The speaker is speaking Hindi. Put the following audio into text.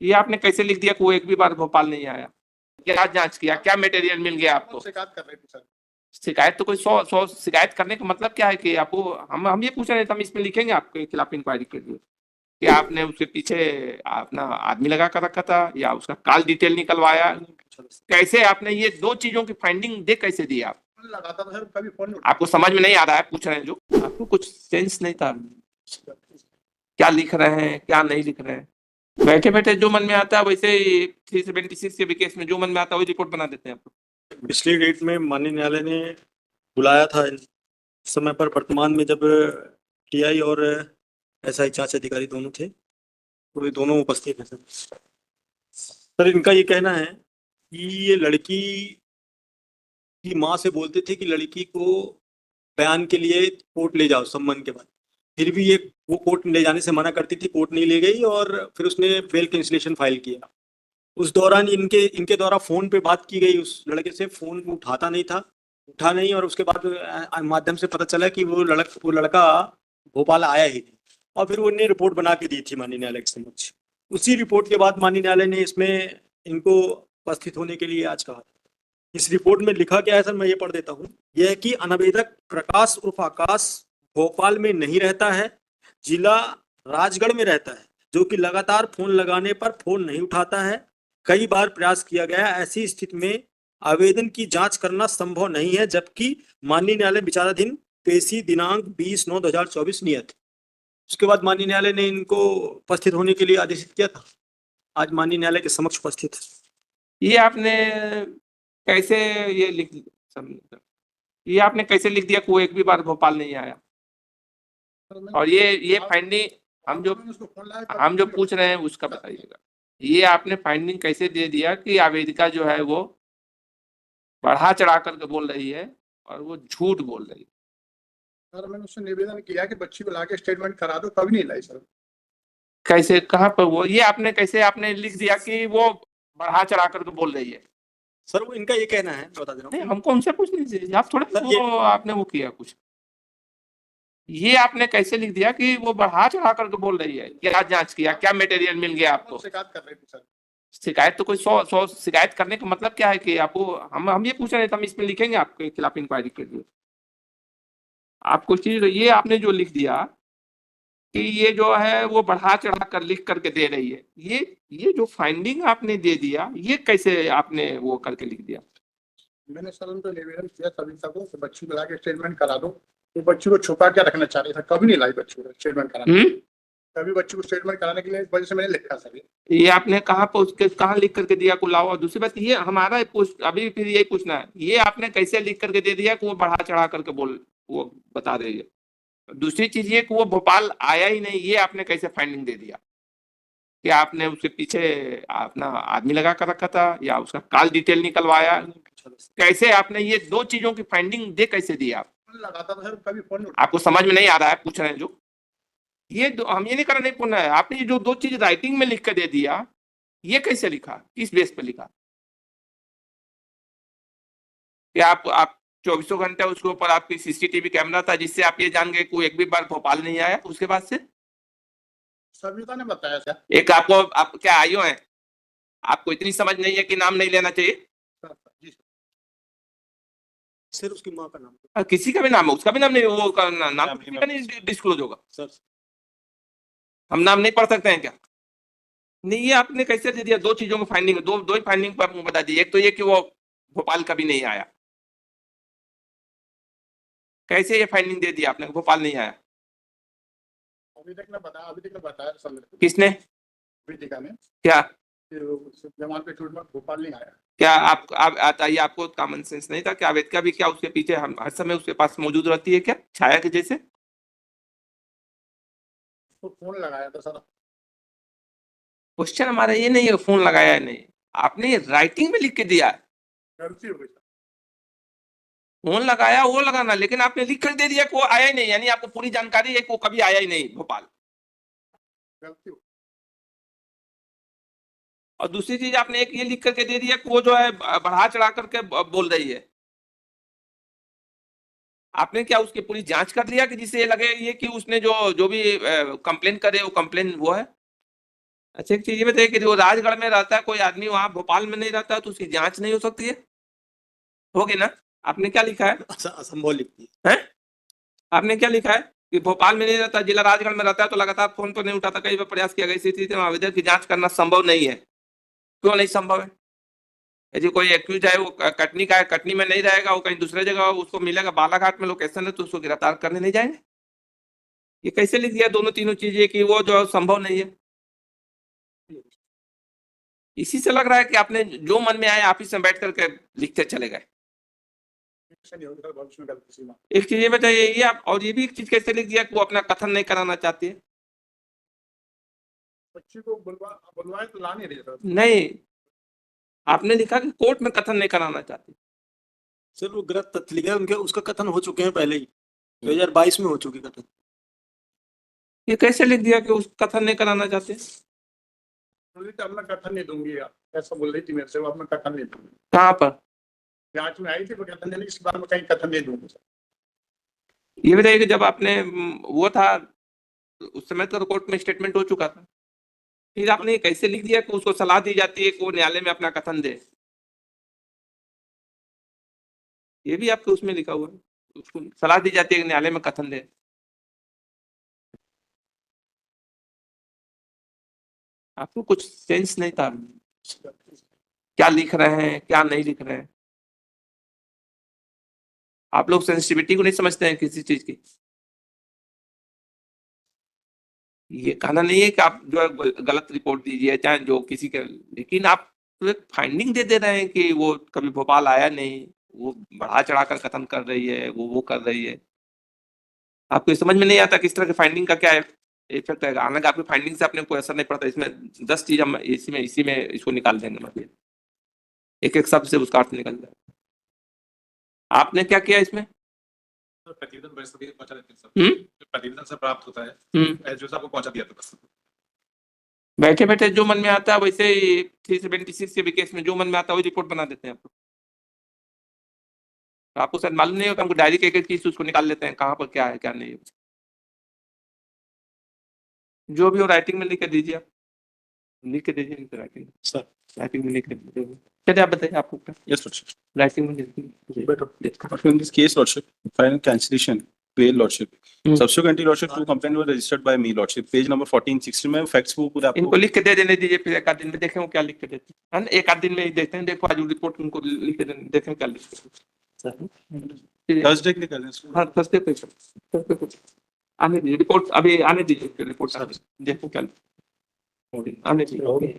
ये आपने कैसे लिख दिया कि वो एक भी बार भोपाल नहीं आया? क्या जांच किया, क्या मटेरियल मिल गया आपको? शिकायत कर रहे थे सर। शिकायत तो कोई 100 शिकायत करने का मतलब क्या है कि आपको हम ये पूछ रहे थे, हम इसमें लिखेंगे आपके खिलाफ इंक्वायरी के लिए कि आपने उसके पीछे अपना आदमी लगा कर रखा था या उसका कॉल डिटेल निकलवाया। कैसे आपने ये दो चीजों की फाइंडिंग दे कैसे दी आप? लगाता था सर, कभी फोन आपको समझ में नहीं आ रहा है, पूछ रहे हैं जो आपको कुछ सेंस नहीं था क्या लिख रहे हैं क्या नहीं लिख रहे हैं। बैठे बैठे जो मन में आता है वैसे 376 के भी केस में जो मन में आता है वही रिपोर्ट बना देते हैं आप। पिछली डेट में माननीय न्यायालय ने बुलाया था इस समय पर, वर्तमान में जब टीआई और एसआई जांच अधिकारी दोनों थे तो ये दोनों उपस्थित हैं। सर इनका ये कहना है कि ये लड़की की माँ से बोलते थे कि लड़की को बयान के लिए कोर्ट ले जाओ सम्मन के बाद, फिर भी ये वो कोर्ट ले जाने से मना करती थी, कोर्ट नहीं ले गई और फिर उसने बेल कैंसिलेशन फाइल किया। उस दौरान इनके द्वारा फोन पे बात की गई, उस लड़के से फोन उठाता नहीं था, उठा नहीं, और उसके बाद माध्यम से पता चला कि वो लड़का भोपाल आया ही नहीं, और फिर उन्हें रिपोर्ट बना के दी थी माननीय न्यायालय के समक्ष। उसी रिपोर्ट के बाद माननीय न्यायालय ने इसमें इनको उपस्थित होने के लिए आज कहा। इस रिपोर्ट में लिखा क्या है सर, मैं ये पढ़ देता हूँ। यह है कि अनावेदक प्रकाश उर्फ आकाश भोपाल में नहीं रहता है, जिला राजगढ़ में रहता है, जो कि लगातार फोन लगाने पर फोन नहीं उठाता है। कई बार प्रयास किया गया, ऐसी स्थिति में आवेदन की जांच करना संभव नहीं है, जबकि माननीय न्यायालय विचाराधीन पेशी दिनांक 20/9/2024 नियत। उसके बाद माननीय न्यायालय ने इनको उपस्थित होने के लिए आदेशित किया था। आज माननीय न्यायालय के समक्ष उपस्थित है। ये आपने कैसे ये ये आपने कैसे लिख दिया कि वो एक भी बार भोपाल नहीं आया? और ये फाइंडिंग हम जो पूछ रहे हैं उसका बताइएगा। ये आपने फाइंडिंग कैसे दे दिया कि आवेदिका जो है वो बढ़ा चढ़ा करके बोल रही है और वो झूठ बोल रही है? सर मैंने उससे निवेदन किया कि बच्ची को लाके स्टेटमेंट करा दो, कभी नहीं लाई सर। कैसे, कहाँ पर वो, ये आपने कैसे आपने लिख दिया कि वो बढ़ा चढ़ा करके बोल रही है? सर वो इनका ये कहना है, बता दे रहा नहीं, हमको उनसे पूछने दीजिए, आप थोड़ा सर, वो आपने वो किया कुछ। ये आपने कैसे लिख दिया कि वो बढ़ा चढ़ा करके बोल रही है? क्या जांच किया, क्या मटेरियल मिल गया आपको? शिकायत कर रहे थे सर। शिकायत तो कोई 100 शिकायत करने का मतलब क्या है कि आपको हम ये पूछ रहे थे, हम इसमें लिखेंगे आपके खिलाफ इंक्वायरी के लिए। आपको चीज ये आपने जो लिख दिया कि ये जो है वो बढ़ा चढ़ा कर लिख करके दे रही है, ये जो फाइंडिंग आपने दे दिया ये कैसे आपने वो करके लिख दिया? मैंने सर उनको निवेदन किया सभी सबको कि बच्ची को लाके स्टेटमेंट करा दो। वो बच्ची को छुपा के रखना चाह रही था, कभी नहीं लाई बच्ची को स्टेटमेंट कराने। कभी बच्ची को स्टेटमेंट कराने के लिए इस वजह से मैंने लिखा सर। ये आपने कहाँ पर उसके कहाँ लिख करके दिया को लाओ? और दूसरी बात ये हमारा अभी फिर यही पूछना है, ये आपने कैसे लिख करके दे दिया कि वो बढ़ा चढ़ा करके वो बता रही है? दूसरी चीज ये कि वो भोपाल आया ही नहीं, ये आपने कैसे फाइंडिंग दे दिया कि आपने उसके पीछे अपना आदमी लगा कर रखा था या उसका कॉल डिटेल निकलवाया? कैसे आपने ये दो चीजों की फाइंडिंग दे कैसे दी आप? लगाता था सर, कभी फोन आपको समझ में नहीं आ रहा है, पूछ रहे हैं जो ये हम ये नहीं कर रहे, नहीं पूछना है। आपने ये जो दो चीज राइटिंग में लिख कर दे दिया, ये कैसे लिखा, किस बेस पे लिखा? क्या आप 24 घंटे उसके ऊपर आपकी सीसीटीवी कैमरा था जिससे आप ये जान गए कि एक भी बार भोपाल नहीं आया? उसके बाद से सविता ने बताया सर। एक आपको आप क्या आयु है, आपको इतनी समझ नहीं है कि नाम नहीं लेना चाहिए? सर उसकी माँ का नाम, किसी का भी नाम है, उसका भी नाम नहीं, वो नाम किसी का नहीं डिस्क्लोज होगा सर। हम नाम नहीं पढ़ सकते हैं क्या? नहीं, ये आपने कैसे दे दिया? दो चीजों को फाइंडिंग, दो ही फाइंडिंग पर बता दीजिए। एक तो ये कि वो भोपाल कभी नहीं आया, कैसे ये फाइंडिंग दे दी आपने भोपाल नहीं आया? अभी तक ने बताया सर। किसने? अभिदिका ने। क्या जमाल पे छूट में भोपाल नहीं आया। क्या आप आता ये आपको कॉमन सेंस नहीं था कि आवेदिका भी क्या उसके पीछे हम हर समय उसके पास मौजूद रहती है क्या, छाया के जैसे? तो फोन लगाया था सर। क्वेश्चन हमारा ये नहीं है फोन लगाया है नहीं, आपने राइटिंग में लिख के दिया है। गलती हो गई सर। फोन लगाया वो लगाना, लेकिन आपने लिख कर दे दिया कि वो आया ही नहीं, यानी आपको पूरी जानकारी है कि वो कभी आया ही नहीं भोपाल। गलती हो। और दूसरी चीज आपने एक ये लिख करके दे दिया कि वो जो है बढ़ा चढ़ा करके बोल रही है। आपने क्या उसकी पूरी जांच कर लिया कि जिससे ये लगे ये कि उसने जो भी कंप्लेन करे वो कंप्लेन वो है? अच्छा, एक चीज ये बताइए कि जो राजगढ़ में रहता है कोई आदमी, वहां भोपाल में नहीं रहता, तो उसकी जांच नहीं हो सकती है? होगी ना? आपने क्या लिखा है? असंभव लिखती हैं? आपने क्या लिखा है कि भोपाल में नहीं रहता, जिला राजगढ़ में रहता है, तो लगातार फोन तो नहीं उठाता, कई बार प्रयास किया गया इसी स्थिति में आवेदन की जांच करना संभव नहीं है। क्यों नहीं संभव है? यदि कोई एक्यूज है वो कटनी का है, कटनी में नहीं रहेगा, वो कहीं दूसरे जगह उसको मिलेगा, बालाघाट में लोकेशन है, तो उसको गिरफ्तार करने नहीं जाएंगे? ये कैसे लिख दिया दोनों तीनों चीजें कि वो जो संभव नहीं है? इसी से लग रहा है कि आपने जो मन में आया ऑफिस में बैठ करके लिखते चले गए। ऐसा नहीं होगा, भविष्य में गलती सीमा। एक चीज ये बताइए, ये आप और ये भी एक चीज कैसे लिख दिया कि वो अपना कथन नहीं कराना चाहती है? बच्ची को बुलवाए तो ला नहीं रहे सर। नहीं, आपने लिखा कि कोर्ट में कथन नहीं कराना चाहती। सर। वो गलत तथ्य लिखा है, उनके उसका कथन हो चुके हैं पहले ही, 2022 में हो चुके कथन। ये कैसे लिख दिया कि उस कथन नहीं कराना चाहते? बोली तो अब मैं कथन नहीं दूंगी यार, ऐसा बोल रही थी मेरे से, वो अब मैं कथन नहीं दूंगी। कहाँ पर? जांच में आई थी वो कथन देने, इस बार मैं कहीं कथन नहीं दूंगी सर। ये बताइए कि जब आपने वो था उस समय तो कोर्ट में स्टेटमेंट हो चुका था, फिर आपने ये कैसे लिख दिया कि उसको सलाह दी जाती है कि वो न्यायालय में अपना कथन दे? ये भी आपके उसमें लिखा हुआ है, उसको सलाह दी जाती है कि न्यायालय में कथन दे। आपको कुछ सेंस नहीं था क्या लिख रहे हैं क्या नहीं लिख रहे हैं? आप लोग सेंसिटिविटी को नहीं समझते हैं किसी चीज की। ये कहना नहीं है कि आप जो है गलत रिपोर्ट दीजिए चाहे जो किसी के, लेकिन आप तो एक फाइंडिंग दे रहे हैं कि वो कभी भोपाल आया नहीं, वो बढ़ा चढ़ाकर कथन कर रही है, वो कर रही है। आपको ये समझ में नहीं आता किस तरह की फाइंडिंग का क्या इफेक्ट है? हालांकि आपकी फाइंडिंग से अपने कोई असर नहीं पड़ता, इसमें 10 चीज हम इसी में इसको निकाल देंगे, मतलब एक एक शब्द से उसका अर्थ निकल जाए। आपने क्या किया इसमें? प्रतिवेदन बृहस्पति को पहुंचा देते हैं सर। हम्म जो प्रतिवेदन से प्राप्त होता है एसडीओ साहब को पहुंचा दिया था बस। बैठे बैठे जो मन में आता है वैसे ही 376 के भी केस में जो मन में आता है वही रिपोर्ट बना देते हैं आपको। आपको शायद मालूम नहीं होगा, हमको डायरी के एक चीज उसको निकाल लेते हैं कहाँ पर क्या है क्या नहीं है। जो भी हो राइटिंग में लिख के दीजिए, आप लिख के दीजिए राइटिंग सर राइटिंग में लिख के दीजिए। चलिए आप बताइए आपको क्या Yes, Lordship. राइटिंग में लिख दीजिए। In this case, Lordship, final cancellation, bail, Lordship. Subsequently, Lordship, two complaints were registered by me, Lordship. Page number 1460 में facts को पूरा इनको लिख के दे देने दीजिए, फिर एक आध दिन में देखें वो क्या लिख के देते हैं, है ना? एक आध दिन में ही देखते हैं, देखो आज रिपोर्ट उनको लिख के देखें क्या लिख के देते हैं। थर्सडे के लिए कर लें इसको। हाँ थर्सडे को आने दीजिए रिपोर्ट, अभी आने दीजिए रिपोर्ट, देखो क्या आने दीजिए।